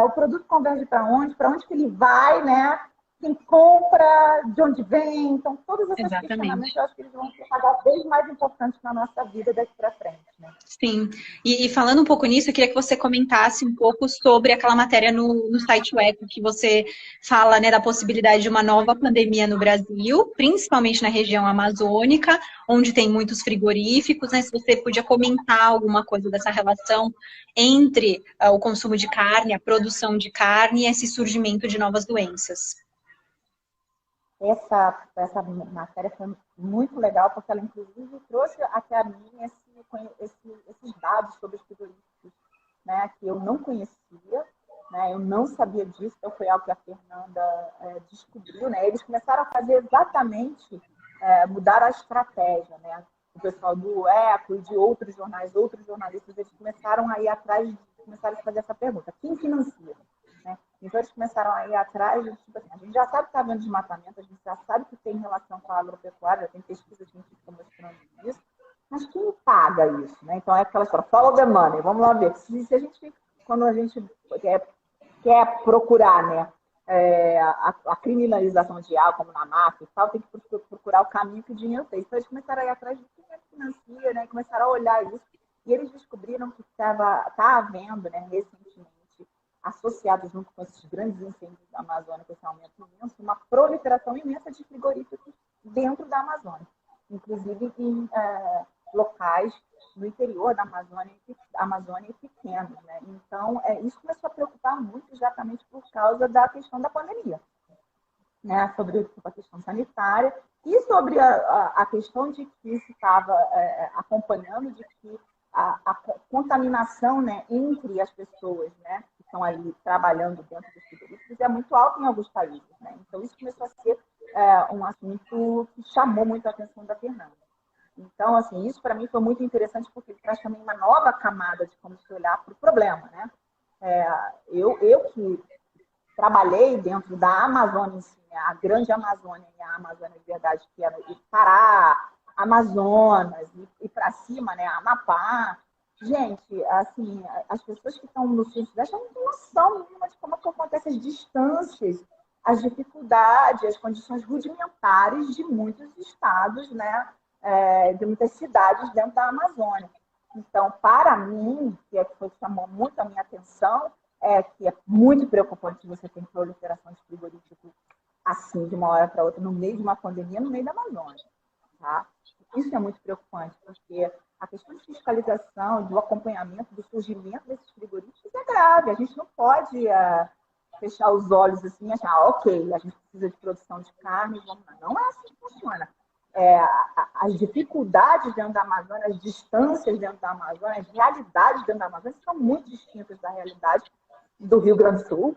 o produto converge para onde que ele vai, né? quem compra, de onde vem. Então, todos esses Exatamente. questionamentos, eu acho que eles vão ser cada vez mais importantes na nossa vida daqui para frente, né? Sim, e falando um pouco nisso, eu queria que você comentasse um pouco sobre aquela matéria no site Eco, que você fala, né, da possibilidade de uma nova pandemia no Brasil, principalmente na região amazônica, onde tem muitos frigoríficos, né? Se você podia comentar alguma coisa dessa relação entre o consumo de carne, a produção de carne e esse surgimento de novas doenças. Essa matéria foi muito legal, porque ela, inclusive, trouxe até a mim esses dados sobre os frigoríficos, né, que eu não conhecia, né, eu não sabia disso, então foi algo que a Fernanda descobriu. Né, eles começaram a fazer exatamente, mudar a estratégia. Né, o pessoal do Eco e de outros jornais, outros jornalistas, eles começaram a ir atrás, começaram a fazer essa pergunta: quem financia? Né? Então, eles começaram a ir atrás, tipo assim, a gente já sabe que está havendo desmatamento, a gente já sabe que tem relação com a agropecuária, tem pesquisa científica mostrando isso, mas quem paga isso? Né? Então, é aquela história, follow the money, vamos lá ver. Se a gente, quando a gente quer procurar, né, a criminalização de algo, como na máfia e tal, tem que procurar o caminho que o dinheiro fez. Então, eles começaram a ir atrás de quem financia, né, começaram a olhar isso, e eles descobriram que está havendo, né, recentemente, associados junto com esses grandes incêndios da Amazônia, com esse aumento imenso, uma proliferação imensa de frigoríficos dentro da Amazônia, inclusive em locais no interior da Amazônia pequenos. Né? Então, isso começou a preocupar muito exatamente por causa da questão da pandemia, né? Sobre a questão sanitária e sobre a questão de que se estava acompanhando de que a contaminação, né, entre as pessoas, né, que estão ali trabalhando dentro dos frigoríficos é muito alta em alguns países. Né? Então, isso começou a ser um assunto que chamou muito a atenção da Fernanda. Então, assim, isso para mim foi muito interessante, porque ele traz também uma nova camada de como se olhar para o problema. Né? Eu que trabalhei dentro da Amazônia em si, né? A grande Amazônia e a Amazônia de verdade, que era o Pará, Amazonas, e para cima, né, Amapá. Gente, assim, as pessoas que estão no Sudeste não têm noção nenhuma de como é que acontecem as distâncias, as dificuldades, as condições rudimentares de muitos estados, né, de muitas cidades dentro da Amazônia. Então, para mim, que chamou muito a minha atenção, que é muito preocupante você ter proliferação de frigoríficos assim, de uma hora para outra, no meio de uma pandemia, no meio da Amazônia. Tá? Isso é muito preocupante, porque a questão de fiscalização, do acompanhamento, do surgimento desses frigoríficos é grave. A gente não pode fechar os olhos assim e achar, ok, a gente precisa de produção de carne, vamos lá. Não é assim que funciona. As dificuldades dentro da Amazônia, as distâncias dentro da Amazônia, as realidades dentro da Amazônia são muito distintas da realidade do Rio Grande do Sul,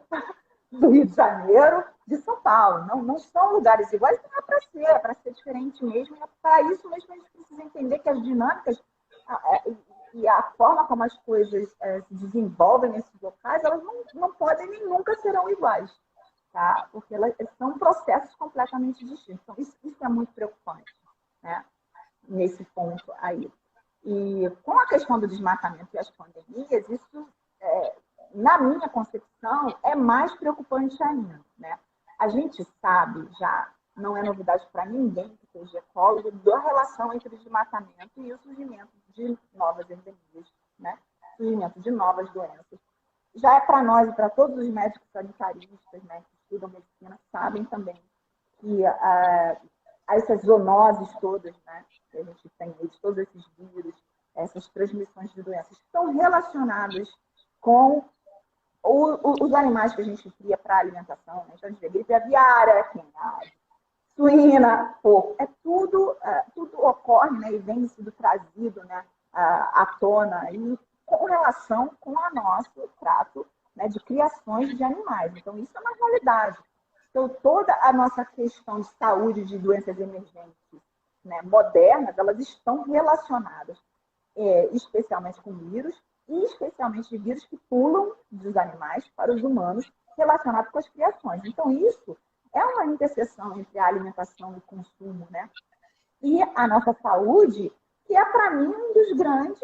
do Rio de Janeiro, de São Paulo. Não são lugares iguais, não é para ser diferente mesmo. E é para isso mesmo a gente precisa entender que as dinâmicas e a forma como as coisas se desenvolvem nesses locais, elas não podem nem nunca serão iguais. Tá? Porque elas são processos completamente distintos. Então, isso é muito preocupante, né? Nesse ponto aí. E com a questão do desmatamento e as pandemias, isso, na minha concepção, é mais preocupante ainda. Né? A gente sabe, já não é novidade para ninguém que seja ecólogo, da relação entre o desmatamento e o surgimento de novas endemias, né? Surgimento de novas doenças. Já é para nós e para todos os médicos sanitaristas, né, que estudam medicina, sabem também que essas zoonoses todas, né, que a gente tem, todos esses vírus, essas transmissões de doenças, estão relacionadas com os animais que a gente cria para alimentação. Né? Então, a gente vê gripe aviária, suína, porco. Tudo ocorre, né, e vem sendo trazido, né, à tona e com relação com o nosso trato, né, de criações de animais. Então, isso é uma realidade. Então, toda a nossa questão de saúde, de doenças emergentes, né, modernas, elas estão relacionadas especialmente com vírus e especialmente vírus que pulam dos animais para os humanos relacionados com as criações. Então, isso é uma interseção entre a alimentação e o consumo, né? E a nossa saúde, que é, para mim, um dos grandes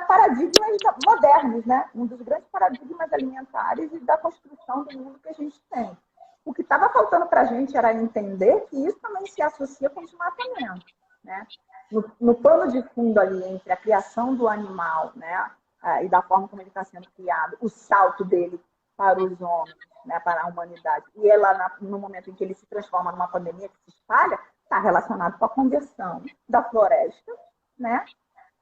paradigmas modernos, né? Um dos grandes paradigmas alimentares e da construção do mundo que a gente tem. O que estava faltando para a gente era entender que isso também se associa com desmatamento, né? No pano de fundo ali entre a criação do animal, né, e da forma como ele está sendo criado, o salto dele para os homens, né, para a humanidade, e ela, no momento em que ele se transforma numa pandemia que se espalha, está relacionado com a conversão da floresta, né,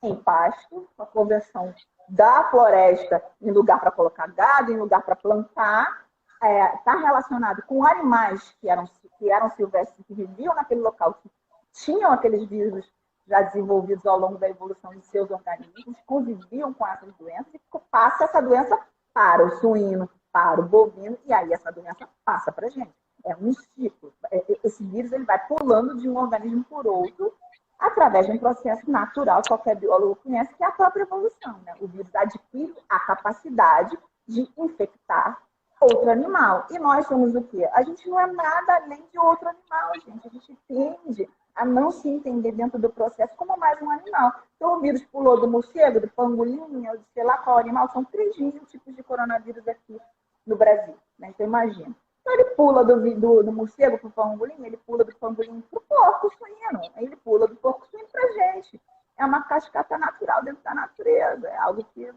em pasto, a conversão da floresta em lugar para colocar gado, em lugar para plantar, está relacionado com animais que eram silvestres, que viviam naquele local, que tinham aqueles vírus já desenvolvidos ao longo da evolução de seus organismos, conviviam com essas doenças e passa essa doença para o suíno, para o bovino, e aí essa doença passa para a gente. É um ciclo. Esse vírus ele vai pulando de um organismo por outro através de um processo natural, qualquer biólogo conhece, que é a própria evolução, né? O vírus adquire a capacidade de infectar outro animal. E nós somos o quê? A gente não é nada além de outro animal, gente. A gente tende a não se entender dentro do processo como mais um animal. Então, o vírus pulou do morcego, do pangolim, ou de sei lá qual animal. São 3.000 tipos de coronavírus aqui no Brasil, né? Então, imagina. Então, ele pula do morcego para o pangolim, ele pula do pangolim para o porco suíno, ele pula do porco suíno para a gente. É uma cascata natural dentro da natureza, é algo que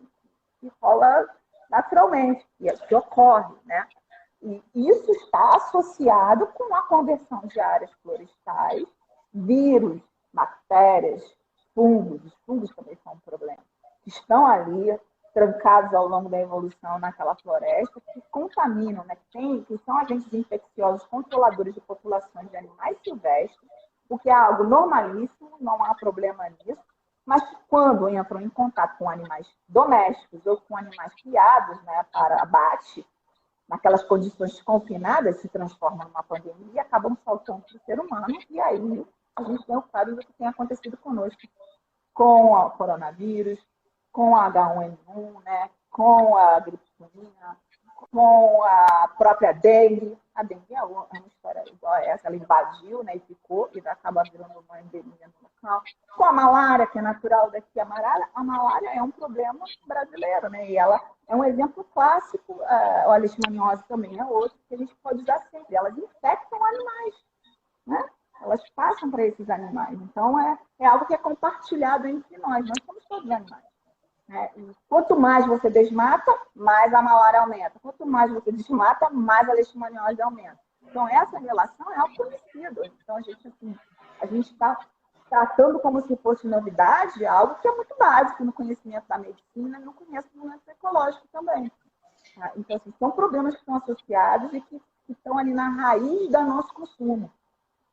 rola naturalmente, e é o que ocorre, né? E isso está associado com a conversão de áreas florestais, vírus, bactérias, fungos. Os fungos também são um problema. Estão ali, trancados ao longo da evolução naquela floresta, que contaminam, né? Que são agentes infecciosos controladores de populações de animais silvestres, o que é algo normalíssimo, não há problema nisso, mas quando entram em contato com animais domésticos ou com animais criados, né, para abate, naquelas condições confinadas, se transformam numa pandemia e acabam saltando para o ser humano, e aí a gente tem o quadro do que tem acontecido conosco, com o coronavírus, com a H1N1, né, com a gripe suína, com a própria dengue. A dengue é uma história igual a essa, ela invadiu, né, e ficou, e acaba virando uma endemia no local. Com a malária, que é natural daqui, a malária é um problema brasileiro, né, e ela é um exemplo clássico, a leishmaniose também é outro, que a gente pode usar sempre. Elas infectam animais, né? Elas passam para esses animais. Então, é algo que é compartilhado entre nós somos todos animais. Quanto mais você desmata, mais a malária aumenta. Quanto mais você desmata, mais a leishmaniose aumenta. Então, essa relação é algo conhecido. Então, a gente está tratando como se fosse novidade algo que é muito básico no conhecimento da medicina e no conhecimento ecológico também. Então, assim, são problemas que estão associados e que estão ali na raiz do nosso consumo.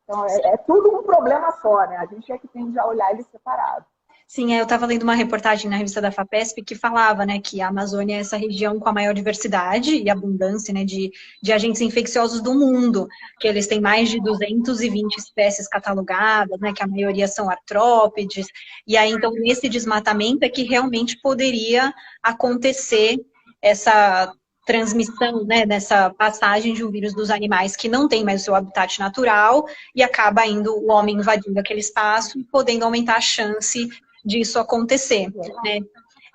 Então, é tudo um problema só, né? A gente é que tende a olhar eles separados. Sim, eu estava lendo uma reportagem na revista da FAPESP que falava, né, que a Amazônia é essa região com a maior diversidade e abundância, né, de agentes infecciosos do mundo, que eles têm mais de 220 espécies catalogadas, né, que a maioria são artrópodes, e aí, então, nesse desmatamento é que realmente poderia acontecer essa transmissão, né, nessa passagem de um vírus dos animais que não tem mais o seu habitat natural e acaba indo o homem invadindo aquele espaço e podendo aumentar a chance disso acontecer, né?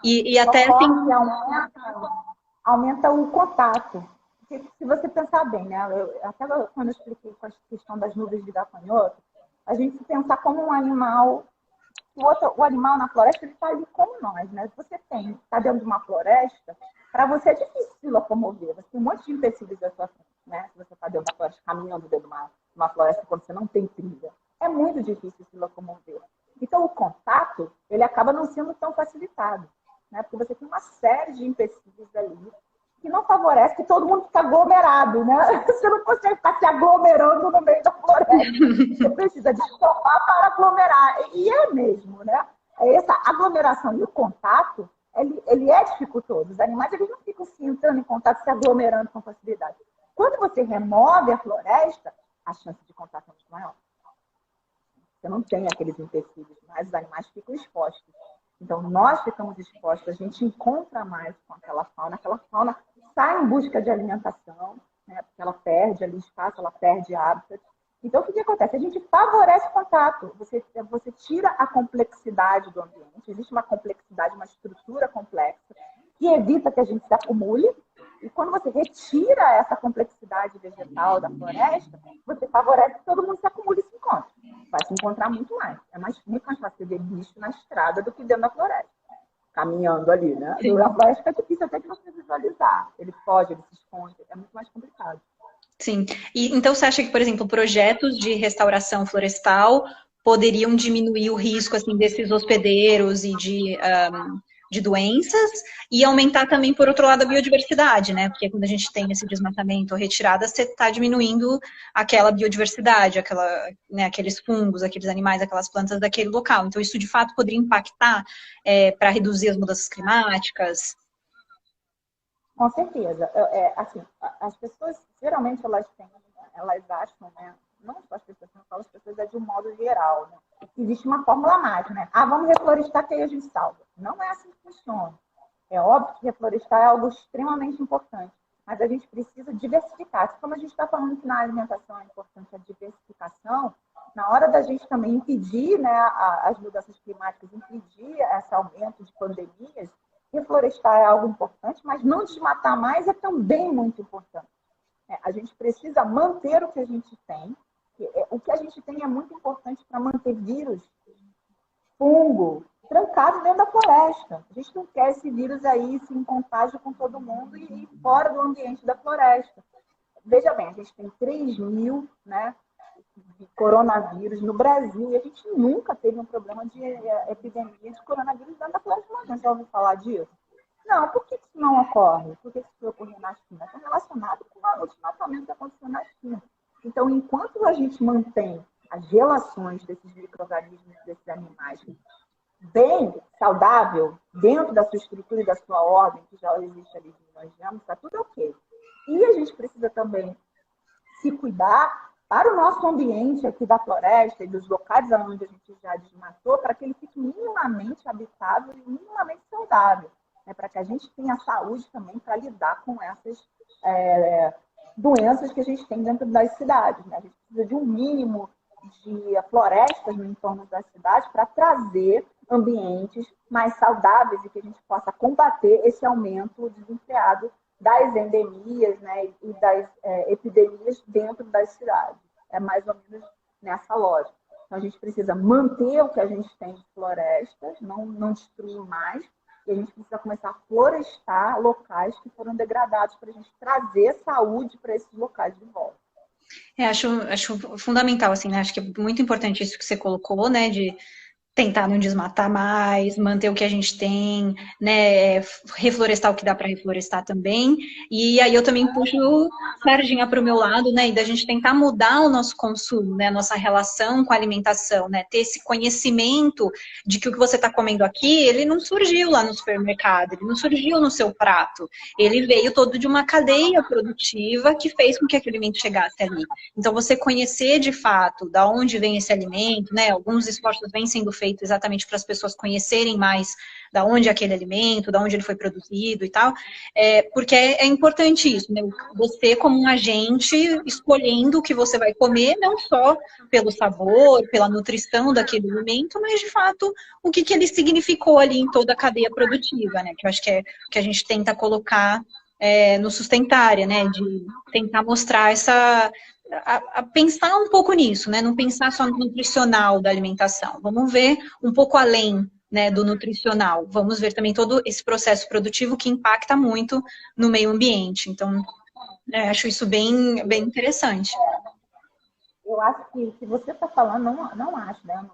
E até assim... aumenta o contato. Porque, se você pensar bem, né? Até quando eu expliquei com a questão das nuvens de gafanhoto, a gente pensar como um animal, o animal na floresta, ele está ali como nós, né? Se você está dentro de uma floresta, para você é difícil se locomover. Você tem um monte de empecilhos à sua frente, né? Se você está dentro da floresta, caminhando dentro de uma floresta quando você não tem trilha. É muito difícil se locomover. Então, o contato, ele acaba não sendo tão facilitado, né? Porque você tem uma série de empecilhos ali que não favorece que todo mundo fique aglomerado, né? Você não consegue ficar se aglomerando no meio da floresta. Você precisa de somar para aglomerar. E é mesmo, né? Essa aglomeração e o contato, ele é dificultoso. Os animais, eles não ficam se entrando em contato, se aglomerando com facilidade. Quando você remove a floresta, a chance de contato é muito maior. Você não tem aqueles empecilhos, mas os animais ficam expostos. Então, nós ficamos expostos, a gente encontra mais com aquela fauna sai em busca de alimentação, né? Porque ela perde ali espaço, ela perde hábitat. Então, o que acontece? A gente favorece o contato, você tira a complexidade do ambiente, existe uma complexidade, uma estrutura complexa, que evita que a gente se acumule, E quando você retira essa complexidade vegetal da floresta, você favorece que todo mundo se acumule e se encontre. Vai se encontrar muito mais. É muito mais fácil ver bicho na estrada do que dentro da floresta. Caminhando ali, né? Sim. Na floresta é difícil até de você visualizar. Ele foge, ele se esconde. É muito mais complicado. Sim. E então você acha que, por exemplo, projetos de restauração florestal poderiam diminuir o risco assim desses hospedeiros e de doenças e aumentar também, por outro lado, a biodiversidade, né? Porque quando a gente tem esse desmatamento ou retirada, você está diminuindo aquela biodiversidade, né, aqueles fungos, aqueles animais, aquelas plantas daquele local. Então, isso de fato poderia impactar para reduzir as mudanças climáticas. Com certeza. Assim, as pessoas, geralmente, elas acham, né? Não só as pessoas, não falo as pessoas, é de um modo geral, né? Existe uma fórmula mágica, né? Ah, vamos reflorestar que aí a gente salva. Não é assim que funciona. É óbvio que reflorestar é algo extremamente importante, mas a gente precisa diversificar. Como a gente está falando que na alimentação é importante a diversificação, na hora da gente também impedir, né, as mudanças climáticas, impedir esse aumento de pandemias, reflorestar é algo importante, mas não desmatar mais é também muito importante. A gente precisa manter o que a gente tem. O que a gente tem é muito importante para manter vírus, fungo, trancado dentro da floresta. A gente não quer esse vírus aí se em contágio com todo mundo e ir fora do ambiente da floresta. Veja bem, a gente tem 3.000, né, de coronavírus no Brasil e a gente nunca teve um problema de epidemia de coronavírus dentro da floresta. Não já ouviu falar disso? Não, por que isso não ocorre? Por que isso foi ocorrer na China? Está relacionado com o desmatamento que aconteceu na China. Então, enquanto a gente mantém as relações desses micro-organismos, desses animais, bem saudável, dentro da sua estrutura e da sua ordem, que já existe ali, nós vemos, está tudo ok. E a gente precisa também se cuidar para o nosso ambiente aqui da floresta e dos locais onde a gente já desmatou, para que ele fique minimamente habitável e minimamente saudável. Para que a gente tenha saúde também para lidar com essas doenças que a gente tem dentro das cidades. Né? A gente precisa de um mínimo de florestas no entorno das cidades para trazer ambientes mais saudáveis e que a gente possa combater esse aumento desenfreado das endemias, né, e das epidemias dentro das cidades. É mais ou menos nessa lógica. Então, a gente precisa manter o que a gente tem de florestas, não destruir mais, e a gente precisa começar a florestar locais que foram degradados para a gente trazer saúde para esses locais de volta. Acho fundamental, assim, né? Acho que é muito importante isso que você colocou, né? De tentar não desmatar mais, manter o que a gente tem, né, reflorestar o que dá para reflorestar também. E aí eu também puxo sardinha para o meu lado, né, e da gente tentar mudar o nosso consumo, né, a nossa relação com a alimentação, né, ter esse conhecimento de que o que você está comendo aqui, ele não surgiu lá no supermercado, ele não surgiu no seu prato, ele veio todo de uma cadeia produtiva que fez com que aquele alimento chegasse ali. Então, você conhecer de fato da onde vem esse alimento, né, alguns esforços vêm sendo feitos exatamente para as pessoas conhecerem mais da onde é aquele alimento, da onde ele foi produzido e tal, porque é importante isso, né? Você como um agente escolhendo o que você vai comer, não só pelo sabor, pela nutrição daquele alimento, mas de fato o que ele significou ali em toda a cadeia produtiva, né? Que eu acho que é o que a gente tenta colocar no Sustentária, né? De tentar mostrar a pensar um pouco nisso, né? Não pensar só no nutricional da alimentação. Vamos ver um pouco além, né, do nutricional. Vamos ver também todo esse processo produtivo que impacta muito no meio ambiente. Então, acho isso bem, bem interessante. Eu acho que você está falando, não acho, né?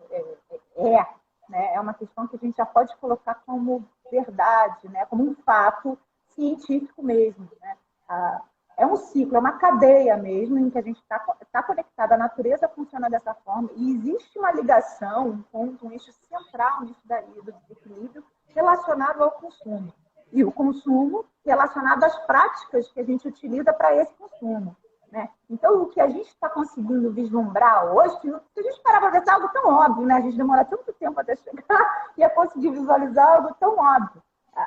Né? É uma questão que a gente já pode colocar como verdade, né? Como um fato científico mesmo, né? É um ciclo, é uma cadeia mesmo, em que a gente está conectado, a natureza funciona dessa forma, e existe uma ligação, um ponto, um eixo central nisso daí, do desequilíbrio, relacionado ao consumo. E o consumo relacionado às práticas que a gente utiliza para esse consumo. Né? Então, o que a gente está conseguindo vislumbrar hoje, se a gente parar para ver, é algo tão óbvio, né? A gente demora tanto tempo até chegar e é conseguir visualizar algo tão óbvio.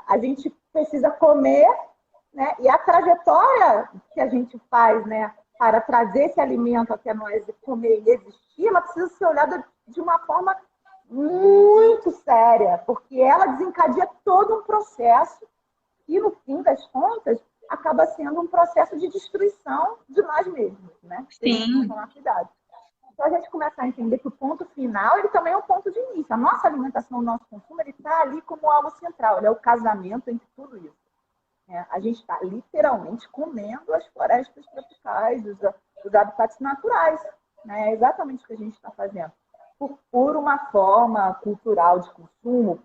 A gente precisa comer, né? E a trajetória que a gente faz, né, para trazer esse alimento até nós comer e existir, ela precisa ser olhada de uma forma muito séria, porque ela desencadeia todo um processo e, no fim das contas, acaba sendo um processo de destruição de nós mesmos, né? Se a gente não tomar cuidado. Então, a gente começa a entender que o ponto final, ele também é um ponto de início. A nossa alimentação, o nosso consumo, ele está ali como algo central. Ele é o casamento entre tudo isso. A gente está literalmente comendo as florestas tropicais, os habitats naturais. Né? É exatamente o que a gente está fazendo. Por uma forma cultural de consumo,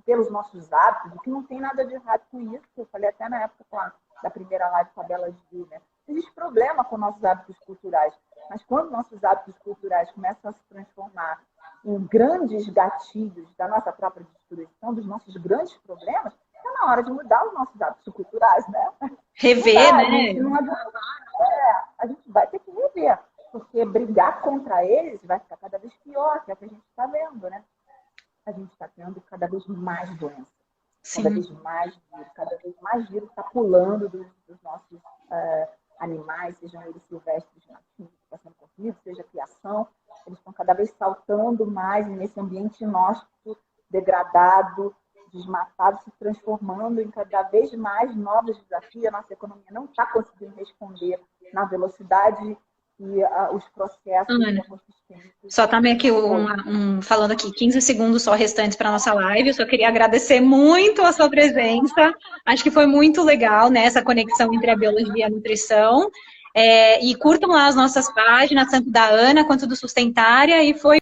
pelos nossos hábitos, o que não tem nada de errado com isso, que eu falei até na época da primeira live com a Bela Gil, né? Não existe problema com nossos hábitos culturais, mas quando nossos hábitos culturais começam a se transformar em grandes gatilhos da nossa própria destruição, dos nossos grandes problemas, é na hora de mudar os nossos hábitos culturais, né? Rever, né? A gente vai ter que rever, porque brigar contra eles vai ficar cada vez pior, que é o que a gente está vendo, né? A gente está tendo cada vez mais doença, cada vez mais vírus está pulando dos nossos animais, sejam eles silvestres, nativos, que está sendo consumido, seja criação, eles estão cada vez saltando mais nesse ambiente inóspito, degradado, desmatado, se transformando em cada vez mais novos desafios. A nossa economia não está conseguindo responder na velocidade e os processos ecossistêmicos. Só está aqui falando aqui 15 segundos só restantes para a nossa live. Eu só queria agradecer muito a sua presença. Acho que foi muito legal, né, essa conexão entre a biologia e a nutrição. E curtam lá as nossas páginas, tanto da Ana quanto do Sustentária. E foi